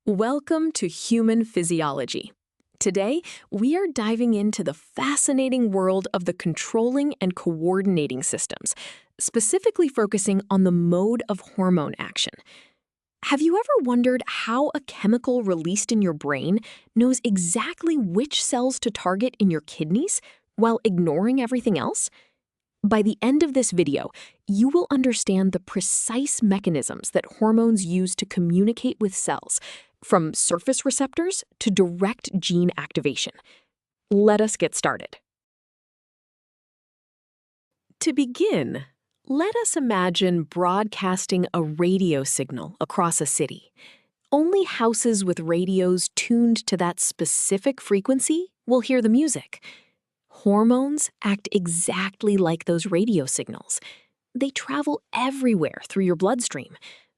Welcome to Human Physiology. Today, we are diving into the fascinating world of the controlling and coordinating systems, specifically focusing on the mode of hormone action. Have you ever wondered how a chemical released in your brain knows exactly which cells to target in your kidneys while ignoring everything else? By the end of this video, you will understand the precise mechanisms that hormones use to communicate with cells, from surface receptors to direct gene activation. Let us get started. To begin, let us imagine broadcasting a radio signal across a city. Only houses with radios tuned to that specific frequency will hear the music. Hormones act exactly like those radio signals. They travel everywhere through your bloodstream,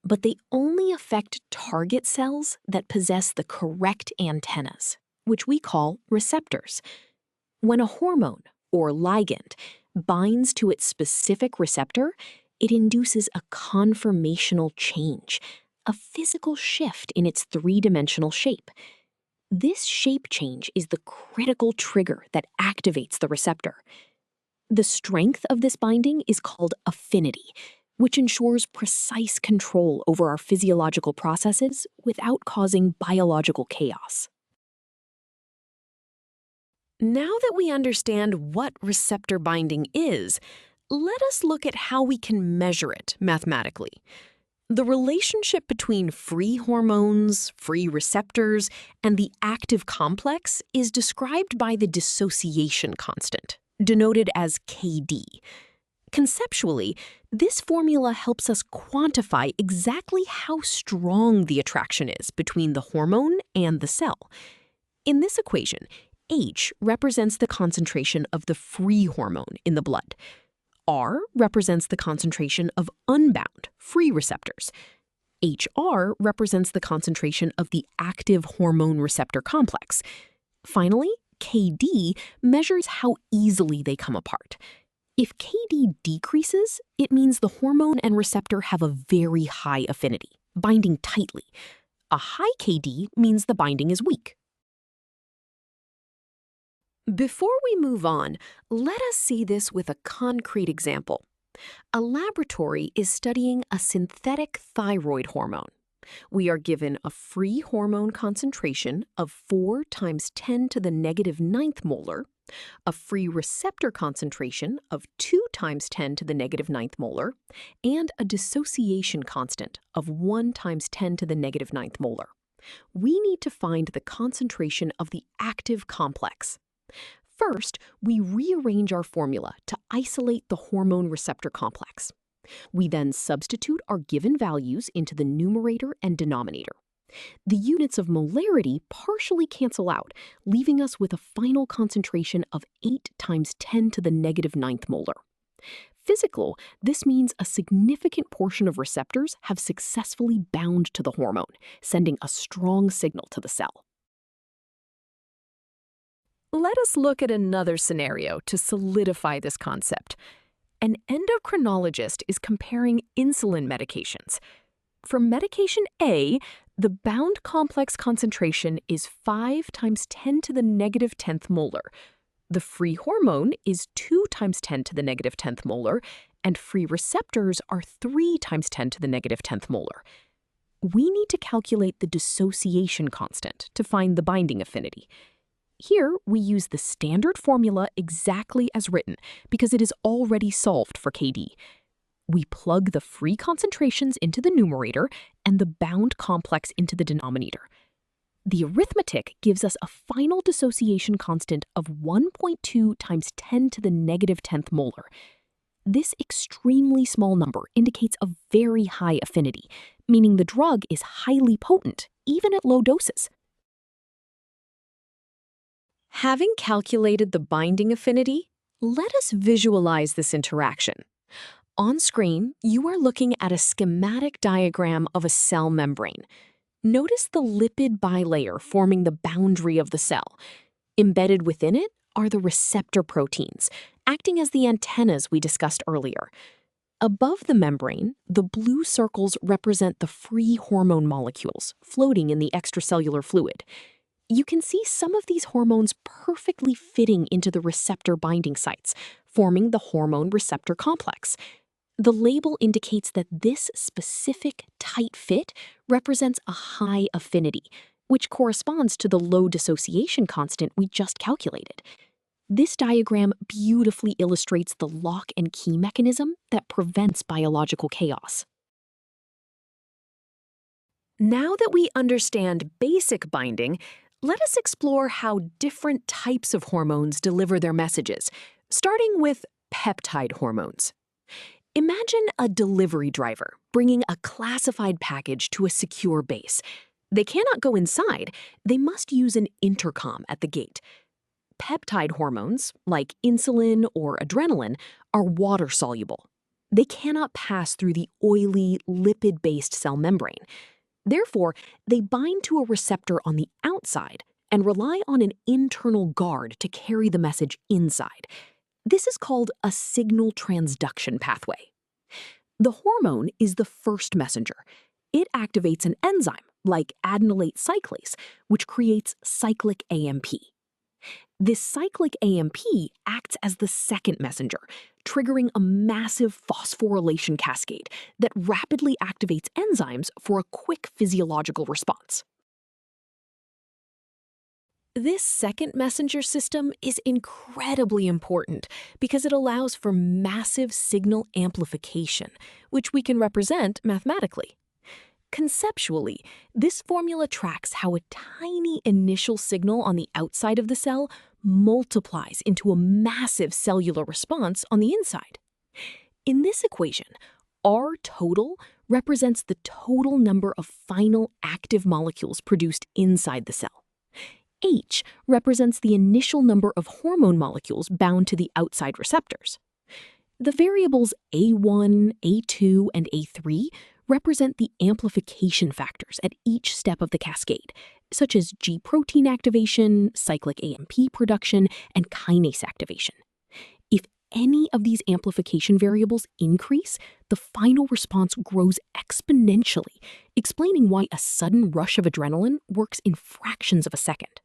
but they only affect target cells that possess the correct antennas, which we call receptors. When a hormone, or ligand, binds to its specific receptor, it induces a conformational change, a physical shift in its three-dimensional shape. This shape change is the critical trigger that activates the receptor. The strength of this binding is called affinity, which ensures precise control over our physiological processes without causing biological chaos. Now that we understand what receptor binding is, let us look at how we can measure it mathematically. The relationship between free hormones, free receptors, and the active complex is described by the dissociation constant, denoted as Kd. Conceptually, this formula helps us quantify exactly how strong the attraction is between the hormone and the cell. In this equation, H represents the concentration of the free hormone in the blood. R represents the concentration of unbound, free receptors. HR represents the concentration of the active hormone receptor complex. Finally, Kd measures how easily they come apart. If Kd decreases, it means the hormone and receptor have a very high affinity, binding tightly. A high Kd means the binding is weak. Before we move on, let us see this with a concrete example. A laboratory is studying a synthetic thyroid hormone. We are given a free hormone concentration of 4 × 10⁻⁹ molar, a free receptor concentration of 2 × 10⁻⁹ molar, and a dissociation constant of 1 × 10⁻⁹ molar. We need to find the concentration of the active complex. First, we rearrange our formula to isolate the hormone receptor complex. We then substitute our given values into the numerator and denominator. The units of molarity partially cancel out, leaving us with a final concentration of 8 × 10⁻⁹ molar. Physical, this means a significant portion of receptors have successfully bound to the hormone, sending a strong signal to the cell. Let us look at another scenario to solidify this concept. An endocrinologist is comparing insulin medications. For medication A, the bound complex concentration is 5 × 10⁻⁻⁰ molar. The free hormone is 2 × 10⁻⁻⁰ molar, and free receptors are 3 × 10⁻⁻⁰ molar. We need to calculate the dissociation constant to find the binding affinity. Here, we use the standard formula exactly as written because it is already solved for Kd. We plug the free concentrations into the numerator and the bound complex into the denominator. The arithmetic gives us a final dissociation constant of 1.2 × 10⁻⁻⁰ molar. This extremely small number indicates a very high affinity, meaning the drug is highly potent, even at low doses. Having calculated the binding affinity, let us visualize this interaction. On screen, you are looking at a schematic diagram of a cell membrane. Notice the lipid bilayer forming the boundary of the cell. Embedded within it are the receptor proteins, acting as the antennas we discussed earlier. Above the membrane, the blue circles represent the free hormone molecules floating in the extracellular fluid. You can see some of these hormones perfectly fitting into the receptor binding sites, forming the hormone receptor complex. The label indicates that this specific tight fit represents a high affinity, which corresponds to the low dissociation constant we just calculated. This diagram beautifully illustrates the lock and key mechanism that prevents biological chaos. Now that we understand basic binding, let us explore how different types of hormones deliver their messages, starting with peptide hormones. Imagine a delivery driver bringing a classified package to a secure base. They cannot go inside, they must use an intercom at the gate. Peptide hormones, like insulin or adrenaline, are water-soluble. They cannot pass through the oily, lipid-based cell membrane. Therefore, they bind to a receptor on the outside and rely on an internal guard to carry the message inside. This is called a signal transduction pathway. The hormone is the first messenger. It activates an enzyme, like adenylate cyclase, which creates cyclic AMP. This cyclic AMP acts as the second messenger, triggering a massive phosphorylation cascade that rapidly activates enzymes for a quick physiological response. This second messenger system is incredibly important because it allows for massive signal amplification, which we can represent mathematically. Conceptually, this formula tracks how a tiny initial signal on the outside of the cell multiplies into a massive cellular response on the inside. In this equation, R total represents the total number of final active molecules produced inside the cell. H represents the initial number of hormone molecules bound to the outside receptors. The variables A1, A2, and A3 represent the amplification factors at each step of the cascade, such as G protein activation, cyclic AMP production, and kinase activation. If any of these amplification variables increase, the final response grows exponentially, explaining why a sudden rush of adrenaline works in fractions of a second.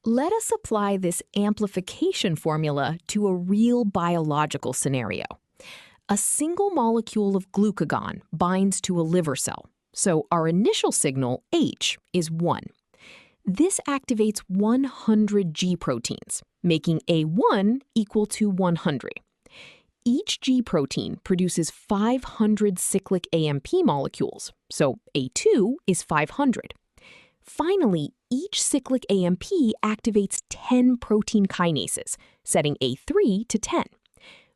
Let us apply this amplification formula to a real biological scenario. A single molecule of glucagon binds to a liver cell, so our initial signal, H, is 1. This activates 100 G proteins, making A1 equal to 100. Each G protein produces 500 cyclic AMP molecules, so A2 is 500. Finally, each cyclic AMP activates 10 protein kinases, setting A3 to 10.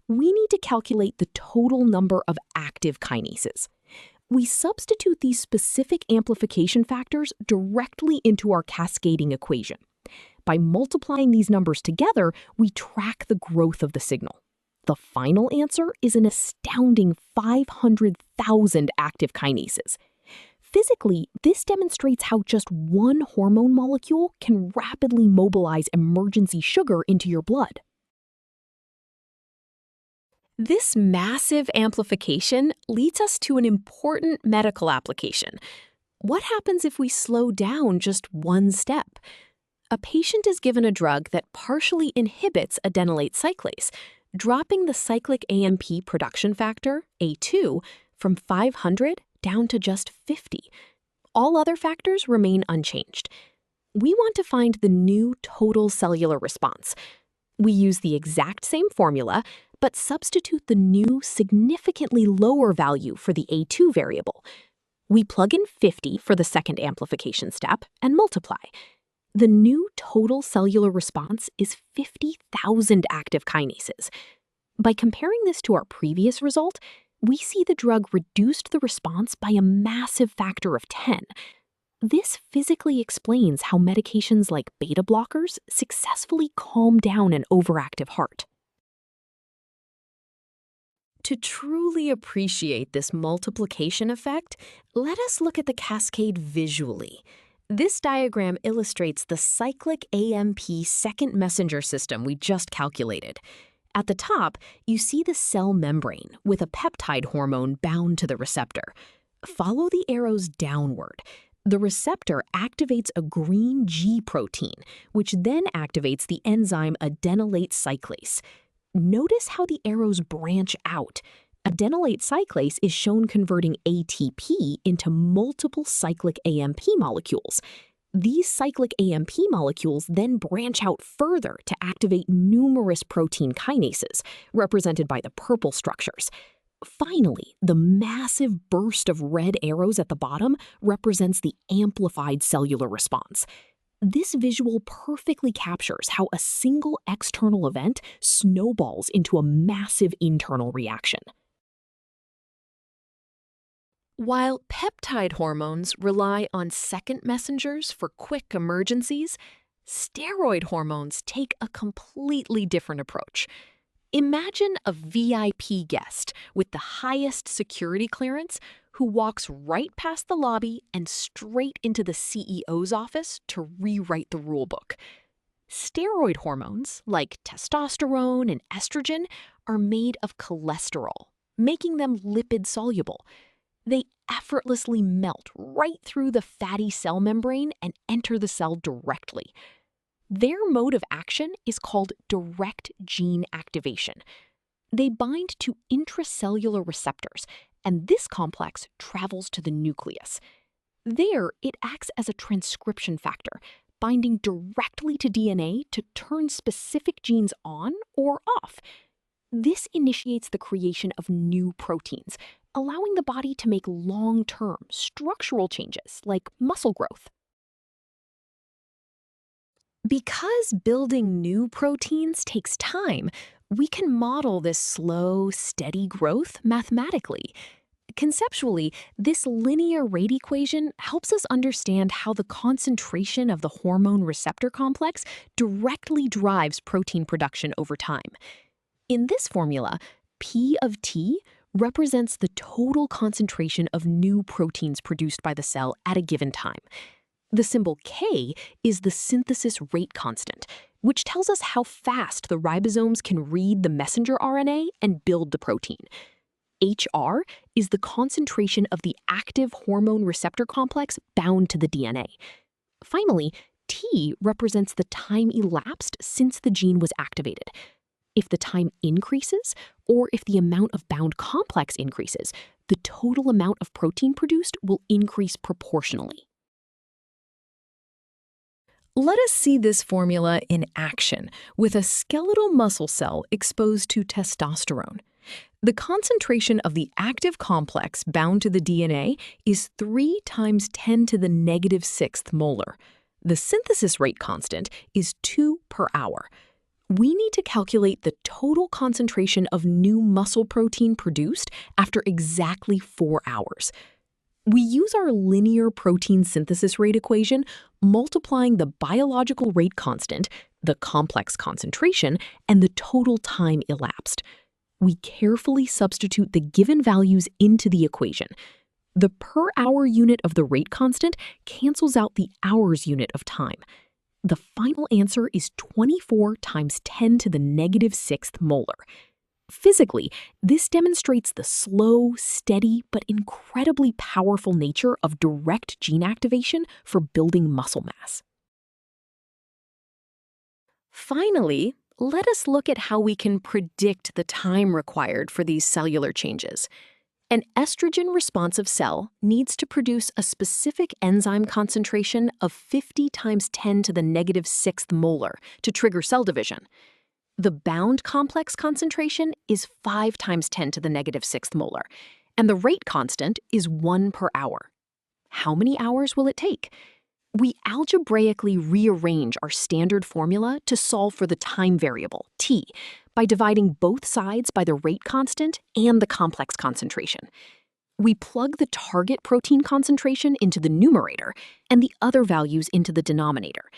We need to calculate the total number of active kinases. We substitute these specific amplification factors directly into our cascading equation. By multiplying these numbers together, we track the growth of the signal. The final answer is an astounding 500,000 active kinases. Physically, this demonstrates how just one hormone molecule can rapidly mobilize emergency sugar into your blood. This massive amplification leads us to an important medical application. What happens if we slow down just one step? A patient is given a drug that partially inhibits adenylate cyclase, dropping the cyclic AMP production factor, A2, from 500 down to just 50. All other factors remain unchanged. We want to find the new total cellular response. We use the exact same formula, but substitute the new significantly lower value for the A2 variable. We plug in 50 for the second amplification step and multiply. The new total cellular response is 50,000 active kinases. By comparing this to our previous result, we see the drug reduced the response by a massive factor of 10. This physically explains how medications like beta blockers successfully calm down an overactive heart. To truly appreciate this multiplication effect, let us look at the cascade visually. This diagram illustrates the cyclic AMP second messenger system we just calculated. At the top, you see the cell membrane with a peptide hormone bound to the receptor. Follow the arrows downward. The receptor activates a green G protein, which then activates the enzyme adenylate cyclase. Notice how the arrows branch out. Adenylate cyclase is shown converting ATP into multiple cyclic AMP molecules. These cyclic AMP molecules then branch out further to activate numerous protein kinases, represented by the purple structures. Finally, the massive burst of red arrows at the bottom represents the amplified cellular response. This visual perfectly captures how a single external event snowballs into a massive internal reaction. While peptide hormones rely on second messengers for quick emergencies, steroid hormones take a completely different approach. Imagine a VIP guest with the highest security clearance who walks right past the lobby and straight into the CEO's office to rewrite the rulebook. Steroid hormones, like testosterone and estrogen, are made of cholesterol, making them lipid-soluble. They effortlessly melt right through the fatty cell membrane and enter the cell directly. Their mode of action is called direct gene activation. They bind to intracellular receptors, and this complex travels to the nucleus. There, it acts as a transcription factor, binding directly to DNA to turn specific genes on or off. This initiates the creation of new proteins, allowing the body to make long-term structural changes like muscle growth. Because building new proteins takes time, we can model this slow, steady growth mathematically. Conceptually, this linear rate equation helps us understand how the concentration of the hormone receptor complex directly drives protein production over time. In this formula, P of T represents the total concentration of new proteins produced by the cell at a given time. The symbol K is the synthesis rate constant, which tells us how fast the ribosomes can read the messenger RNA and build the protein. HR is the concentration of the active hormone receptor complex bound to the DNA. Finally, T represents the time elapsed since the gene was activated. If the time increases, or if the amount of bound complex increases, the total amount of protein produced will increase proportionally. Let us see this formula in action with a skeletal muscle cell exposed to testosterone. The concentration of the active complex bound to the DNA is 3 × 10⁻⁶ molar. The synthesis rate constant is 2 per hour. We need to calculate the total concentration of new muscle protein produced after exactly 4 hours. We use our linear protein synthesis rate equation, multiplying the biological rate constant, the complex concentration, and the total time elapsed. We carefully substitute the given values into the equation. The per hour unit of the rate constant cancels out the hours unit of time. The final answer is 24 × 10⁻⁶ molar. Physically, this demonstrates the slow, steady, but incredibly powerful nature of direct gene activation for building muscle mass. Finally, let us look at how we can predict the time required for these cellular changes. An estrogen-responsive cell needs to produce a specific enzyme concentration of 50 × 10⁻⁶ molar to trigger cell division. The bound complex concentration is 5 × 10⁻⁶ molar, and the rate constant is 1 per hour. How many hours will it take? We algebraically rearrange our standard formula to solve for the time variable, T, by dividing both sides by the rate constant and the complex concentration. We plug the target protein concentration into the numerator and the other values into the denominator.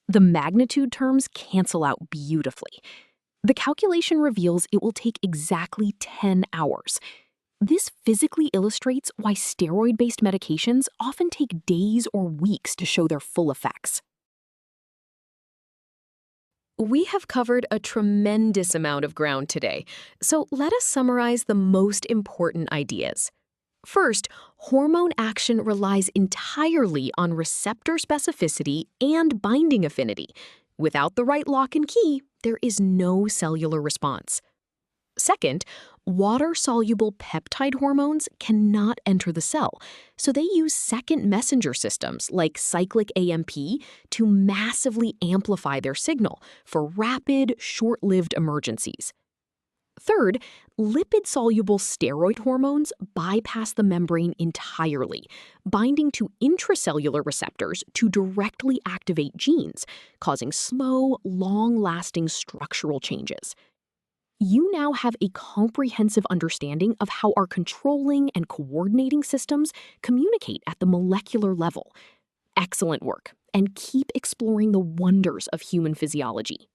The magnitude terms cancel out beautifully. The calculation reveals it will take exactly 10 hours. This physically illustrates why steroid-based medications often take days or weeks to show their full effects. We have covered a tremendous amount of ground today, so let us summarize the most important ideas. First, hormone action relies entirely on receptor specificity and binding affinity. Without the right lock and key, there is no cellular response. Second, water-soluble peptide hormones cannot enter the cell, so they use second messenger systems like cyclic AMP to massively amplify their signal for rapid, short-lived emergencies. Third, lipid-soluble steroid hormones bypass the membrane entirely, binding to intracellular receptors to directly activate genes, causing slow, long-lasting structural changes. You now have a comprehensive understanding of how our controlling and coordinating systems communicate at the molecular level. Excellent work, and keep exploring the wonders of human physiology.